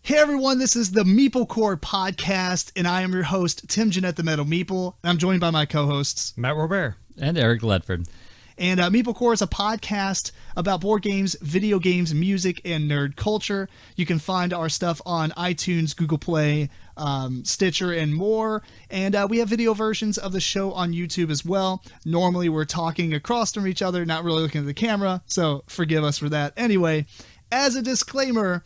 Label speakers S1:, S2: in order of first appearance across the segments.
S1: Hey everyone, this is the MeepleCore podcast, and I am your host, Tim Jennette, the Metal Meeple. I'm joined by my co-hosts,
S2: Matt RoBear
S3: and Eric Ledford.
S1: And MeepleCore is a podcast about board games, video games, music, and nerd culture. You can find our stuff on iTunes, Google Play, Stitcher, and more. And we have video versions of the show on YouTube as well. Normally, we're talking across from each other, not really looking at the camera, so forgive us for that. Anyway, as a disclaimer,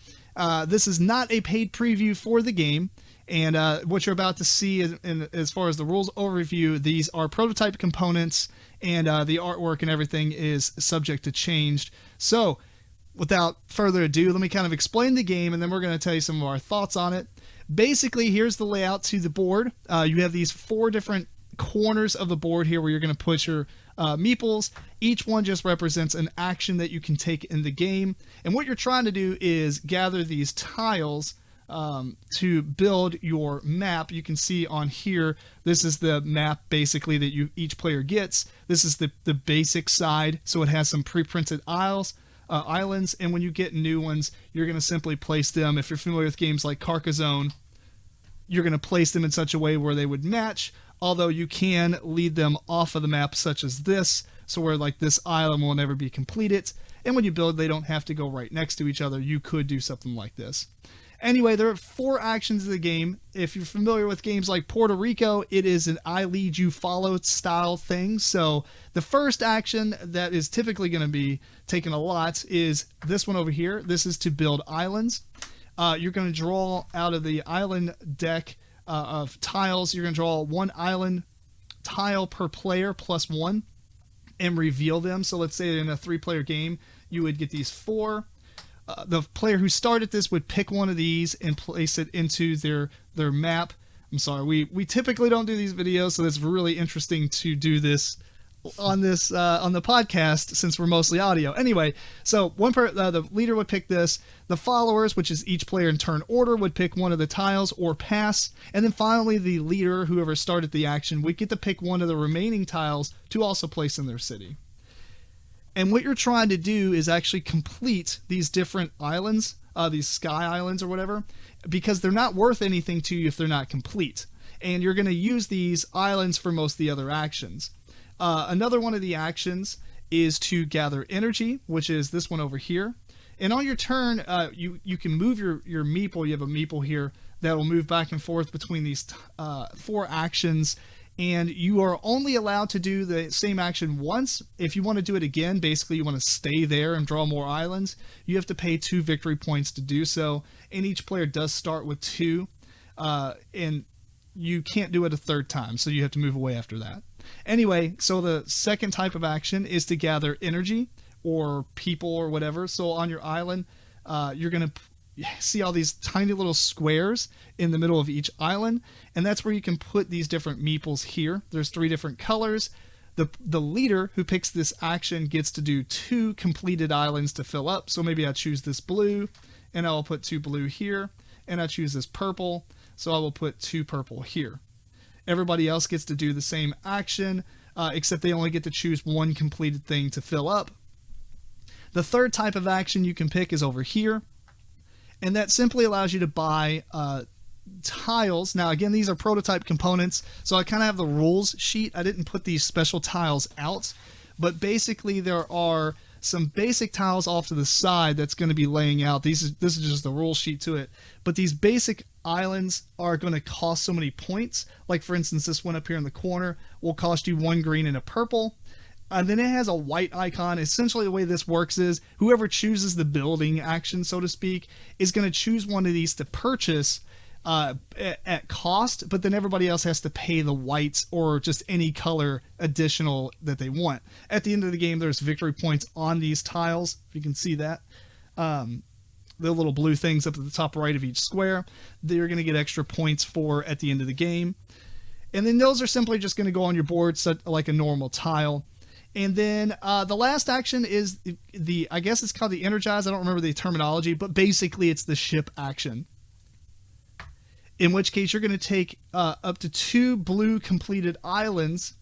S1: this is not a paid preview for the game. And what you're about to see as far as the rules overview, these are prototype components, and the artwork and everything is subject to change. So without further ado, let me kind of explain the game, and then we're going to tell you some of our thoughts on it. Basically, here's the layout to the board. You have these 4 different corners of the board here where you're going to put your meeples. Each one just represents an action that you can take in the game. And what you're trying to do is gather these tiles to build your map. You can see on here, this is the map basically that each player gets. This is the basic side, so it has some pre-printed islands, and when you get new ones, you're going to simply place them. If you're familiar with games like Carcassonne, you're going to place them in such a way where they would match, although you can lead them off of the map such as this, so where like this island will never be completed, and when you build, they don't have to go right next to each other. You could do something like this. Anyway, there are 4 actions in the game. If you're familiar with games like Puerto Rico, it is an I lead, you follow style thing. So the first action that is typically going to be taken a lot is this one over here. This is to build islands. You're going to draw out of the island deck of tiles. You're going to draw 1 island tile per player plus 1 and reveal them. So let's say in a 3-player game, you would get these 4. The player who started this would pick one of these and place it into their map. I'm sorry, we typically don't do these videos, so it's really interesting to do this on the podcast since we're mostly audio. Anyway, so the leader would pick this. The followers, which is each player in turn order, would pick one of the tiles or pass. And then finally, the leader, whoever started the action, would get to pick one of the remaining tiles to also place in their city. And what you're trying to do is actually complete these different islands, these sky islands or whatever, because they're not worth anything to you if they're not complete. And you're going to use these islands for most of the other actions. Another one of the actions is to gather energy, which is this one over here. And on your turn, you can move your meeple. You have a meeple here that will move back and forth between these 4 actions. And you are only allowed to do the same action once. If you want to do it again, basically you want to stay there and draw more islands, you have to pay 2 victory points to do so. And each player does start with 2. And you can't do it a 3rd time, so you have to move away after that. Anyway, so the second type of action is to gather energy or people or whatever. So on your island, you're going to see all these tiny little squares in the middle of each island, and that's where you can put these different meeples here. There's 3 different colors. The leader who picks this action gets to do 2 completed islands to fill up. So maybe I choose this blue, and I will put 2 blue here, and I choose this purple, so I will put 2 purple here. Everybody else gets to do the same action, except they only get to choose 1 completed thing to fill up. The 3rd type of action you can pick is over here. And that simply allows you to buy tiles. Now, again, these are prototype components, so I kind of have the rules sheet. I didn't put these special tiles out, but basically there are some basic tiles off to the side that's going to be laying out. This is just the rule sheet to it. But these basic islands are going to cost so many points. Like, for instance, this one up here in the corner will cost you 1 green and a purple. And then it has a white icon. Essentially, the way this works is whoever chooses the building action, so to speak, is going to choose one of these to purchase at cost, but then everybody else has to pay the whites or just any color additional that they want. At the end of the game, there's victory points on these tiles, if you can see that. The little blue things up at the top right of each square, they're going to get extra points for at the end of the game. And then those are simply just going to go on your board like a normal tile. And then the last action is I guess it's called the Energize. I don't remember the terminology, but basically it's the ship action. In which case you're going to take up to 2 blue completed islands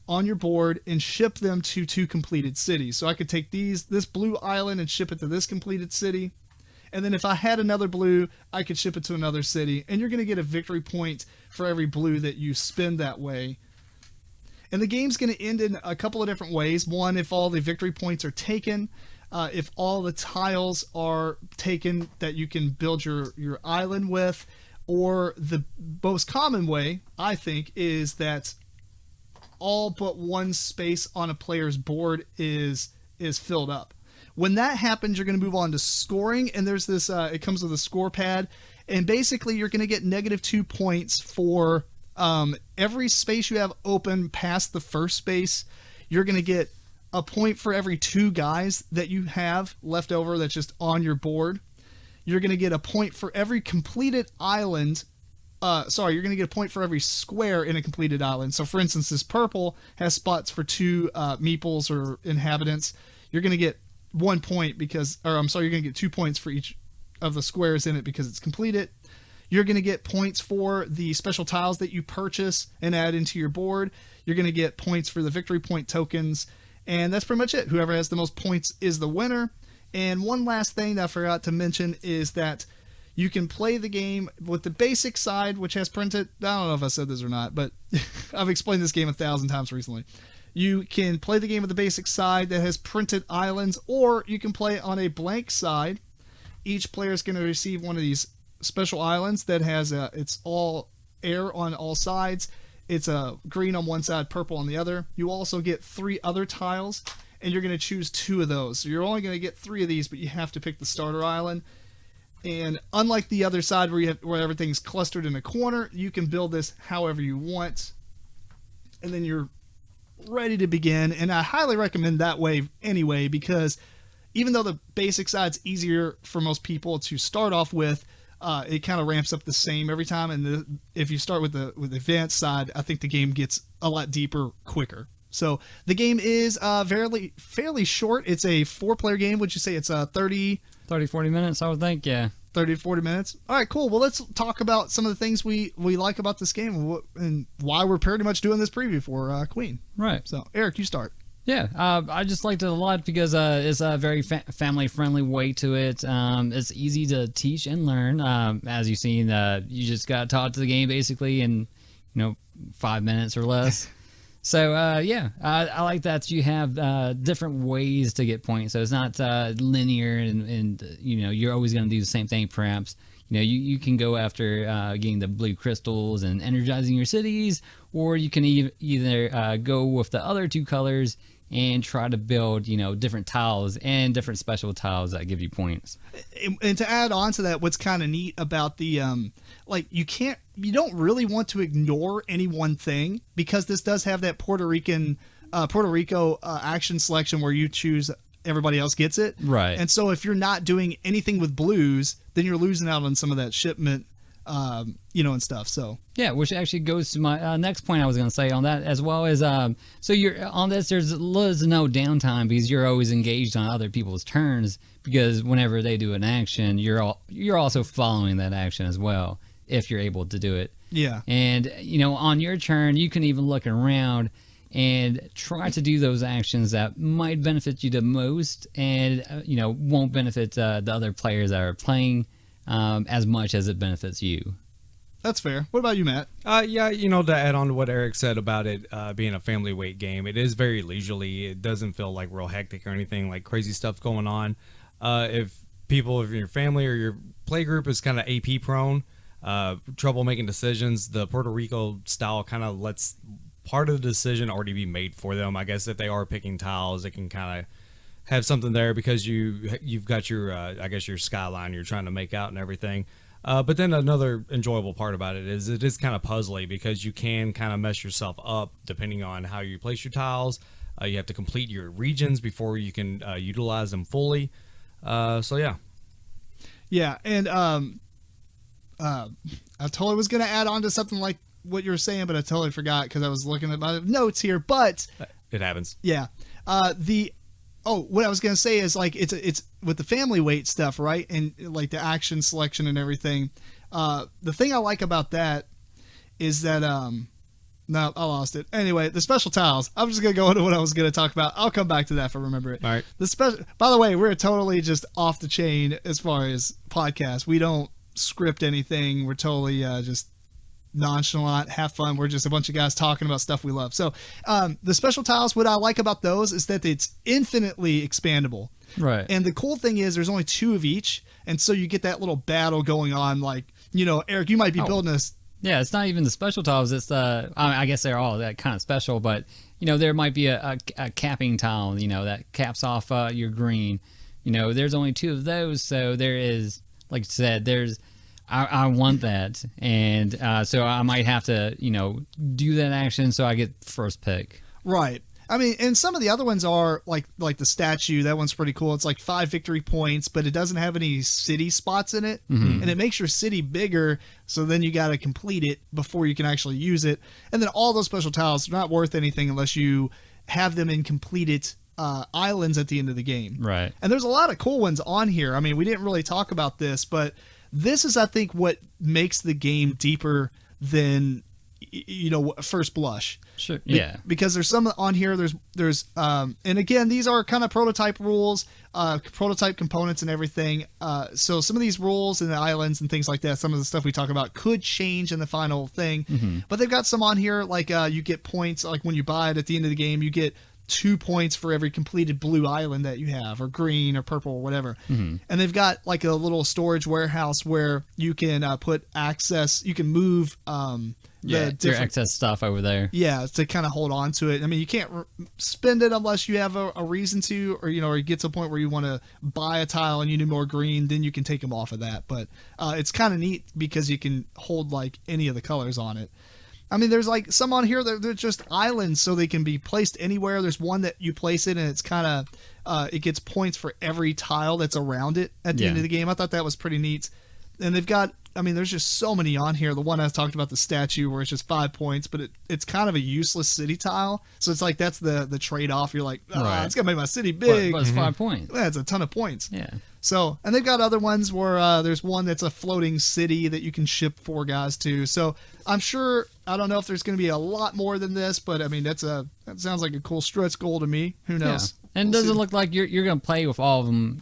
S1: on your board and ship them to 2 completed cities. So I could take this blue island and ship it to this completed city. And then if I had another blue, I could ship it to another city. And you're going to get a victory point for every blue that you spend that way. And the game's going to end in a couple of different ways. One, if all the victory points are taken. If all the tiles are taken that you can build your island with. Or the most common way, I think, is that all but one space on a player's board is filled up. When that happens, you're going to move on to scoring, and there's this, it comes with a score pad, and basically you're going to get -2 points for every space you have open past the first space. You're going to get a point for every 2 guys that you have left over that's just on your board. You're going to get a point for every completed island. You're going to get a point for every square in a completed island. So, for instance, this purple has spots for 2 meeples or inhabitants. You're going to get 1 point you're going to get 2 points for each of the squares in it because it's completed. You're going to get points for the special tiles that you purchase and add into your board. You're going to get points for the victory point tokens. And that's pretty much it. Whoever has the most points is the winner. And one last thing that I forgot to mention is that you can play the game with the basic side, which has printed... I don't know if I said this or not, but I've explained this game 1,000 times recently. You can play the game with the basic side that has printed islands, or you can play on a blank side. Each player is going to receive one of these special islands that has it's all air on all sides. It's green on one side, purple on the other. You also get 3 other tiles, and you're going to choose 2 of those. So you're only going to get 3 of these, but you have to pick the starter island. And unlike the other side where everything's clustered in a corner, you can build this however you want. And then you're ready to begin. And I highly recommend that way anyway, because even though the basic side's easier for most people to start off with, it kind of ramps up the same every time. And if you start with the advanced side, I think the game gets a lot deeper quicker. So the game is fairly short. It's a 4-player game. Would you say it's 30,
S2: 40 minutes, I would think, yeah.
S1: 30 to 40 minutes. All right, cool. Well, let's talk about some of the things we like about this game and why we're pretty much doing this preview for Queen.
S2: Right.
S1: So, Eric, you start.
S2: Yeah, I just liked it a lot because it's a very family-friendly way to it. It's easy to teach and learn. As you've seen, you just got taught to the game basically in 5 minutes or less. So, I like that you have different ways to get points. So it's not linear and you're always going to do the same thing perhaps. You can go after getting the blue crystals and energizing your cities, or you can either go with the other 2 colors and try to build, different tiles and different special tiles that give you points.
S1: And to add on to that, what's kind of neat about the, you don't really want to ignore any one thing, because this does have that Puerto Rico action selection where you choose, everybody else gets it.
S2: Right.
S1: And so if you're not doing anything with blues, then you're losing out on some of that shipment, and stuff. So
S2: yeah, which actually goes to my next point I was going to say on that, as well as so you're on this. There's no downtime because you're always engaged on other people's turns, because whenever they do an action, you're also following that action as well if you're able to do it.
S1: Yeah.
S2: And on your turn, you can even look around and try to do those actions that might benefit you the most, and won't benefit the other players that are playing as much as it benefits you.
S1: That's fair. What about you, Matt?
S3: To add on to what Eric said about it being a family weight game, it is very leisurely. It doesn't feel like real hectic or anything like crazy stuff going on. If people in your family or your play group is kind of AP prone, trouble making decisions, the Puerto Rico style kind of lets part of the decision already be made for them. I guess if they are picking tiles, they can kind of have something there because you've got your your skyline you're trying to make out and everything. But then another enjoyable part about it is kind of puzzly, because you can kind of mess yourself up depending on how you place your tiles. You have to complete your regions before you can utilize them fully. Yeah,
S1: and I totally was going to add on to something like what you were saying, but I totally forgot because I was looking at my notes here. But
S3: it happens.
S1: Yeah. What I was gonna say is, like, it's with the family weight stuff, right? And like the action selection and everything. The thing I like about that is that No, I lost it. Anyway, the special tiles. I'm just going to go into what I was going to talk about. I'll come back to that if I remember it.
S3: All right.
S1: By the way, we're totally just off the chain as far as podcasts. We don't script anything. We're totally just nonchalant, have fun. We're just a bunch of guys talking about stuff we love. So the special tiles, what I like about those is that it's infinitely expandable.
S2: Right.
S1: And the cool thing is there's only 2 of each. And so you get that little battle going on. Like, Eric, you might be building this.
S2: Yeah, it's not even the special tiles. It's I guess they're all that kind of special, but there might be a capping tile, that caps off your green. There's only 2 of those, so there is, like you said, I want that, and so I might have to do that action so I get first pick.
S1: Right. I mean, and some of the other ones are like the statue. That one's pretty cool. It's like 5 victory points, but it doesn't have any city spots in it.
S2: Mm-hmm.
S1: And it makes your city bigger. So then you got to complete it before you can actually use it. And then all those special tiles are not worth anything unless you have them in completed islands at the end of the game.
S2: Right.
S1: And there's a lot of cool ones on here. I mean, we didn't really talk about this, but this is, I think, what makes the game deeper than first blush.
S2: Sure. Yeah.
S1: Because there's some on here. There's and again, these are kind of prototype rules, prototype components and everything. So some of these rules and the islands and things like that, some of the stuff we talk about could change in the final thing.
S2: Mm-hmm.
S1: But they've got some on here like you get points, like when you buy it at the end of the game, you get 2 points for every completed blue island that you have, or green or purple or whatever.
S2: Mm-hmm.
S1: And they've got like a little storage warehouse where you can put access. You can move.
S2: Your excess stuff over there.
S1: Yeah, to kind of hold on to it. I mean, you can't spend it unless you have a reason to, or or you get to a point where you want to buy a tile and you need more green, then you can take them off of that. But it's kind of neat because you can hold like any of the colors on it. I mean, there's like some on here that they're just islands, so they can be placed anywhere. There's one that you place it, and it's kind of it gets points for every tile that's around it at the end of the game. I thought that was pretty neat. And they've got, I mean, there's just so many on here. The one I talked about, the statue, where it's just 5 points, but it's kind of a useless city tile. So it's like that's the trade-off. You're like,
S2: right.
S1: It's going to make my city big.
S2: But it's 5 points.
S1: Yeah, it's a ton of points.
S2: Yeah.
S1: So, and they've got other ones where there's one that's a floating city that you can ship 4 guys to. So I'm sure, I don't know if there's going to be a lot more than this, but I mean, that sounds like a cool stretch goal to me. Who knows?
S2: Yeah. And it doesn't look like you're going to play with all of them,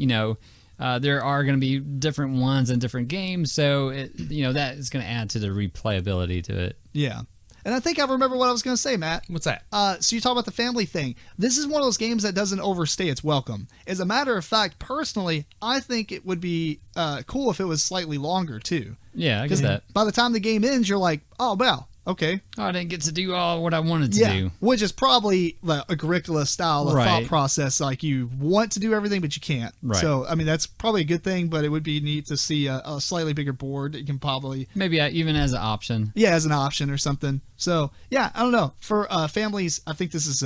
S2: there are going to be different ones in different games, so that is going to add to the replayability to it.
S1: Yeah. And I think I remember what I was going to say, Matt.
S3: What's that?
S1: So you talk about the family thing. This is one of those games that doesn't overstay its welcome. As a matter of fact, personally, I think it would be cool if it was slightly longer, too.
S2: Yeah, I get that.
S1: By the time the game ends, you're like, oh, well, okay.
S2: Oh, I didn't get to do all what I wanted to do.
S1: Which is probably the Agricola style of thought process. Like, you want to do everything, but you can't.
S2: Right.
S1: So, I mean, that's probably a good thing, but it would be neat to see a slightly bigger board that you can probably...
S2: Maybe even as an option.
S1: Yeah, as an option or something. So, yeah, I don't know. For families, I think this is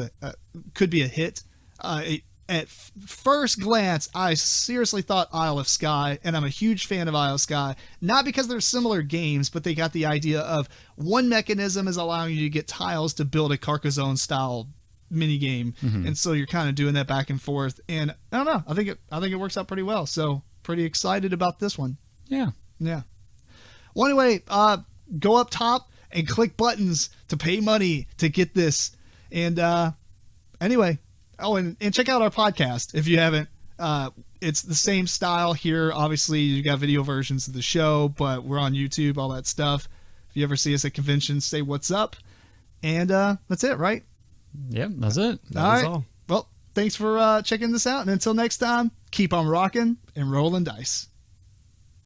S1: could be a hit. At first glance, I seriously thought Isle of Skye, and I'm a huge fan of Isle of Skye. Not because they're similar games, but they got the idea of one mechanism is allowing you to get tiles to build a Carcassonne-style mini game, and so you're kind of doing that back and forth. And I don't know, I think it works out pretty well. So pretty excited about this one.
S2: Yeah.
S1: Well, anyway, go up top and click buttons to pay money to get this. And anyway. Oh, and check out our podcast if you haven't. It's the same style here. Obviously, you got video versions of the show, but we're on YouTube, all that stuff. If you ever see us at conventions, say what's up. And that's it, right?
S2: Yep, that's it.
S1: All right. Well, thanks for checking this out. And until next time, keep on rocking and rolling dice.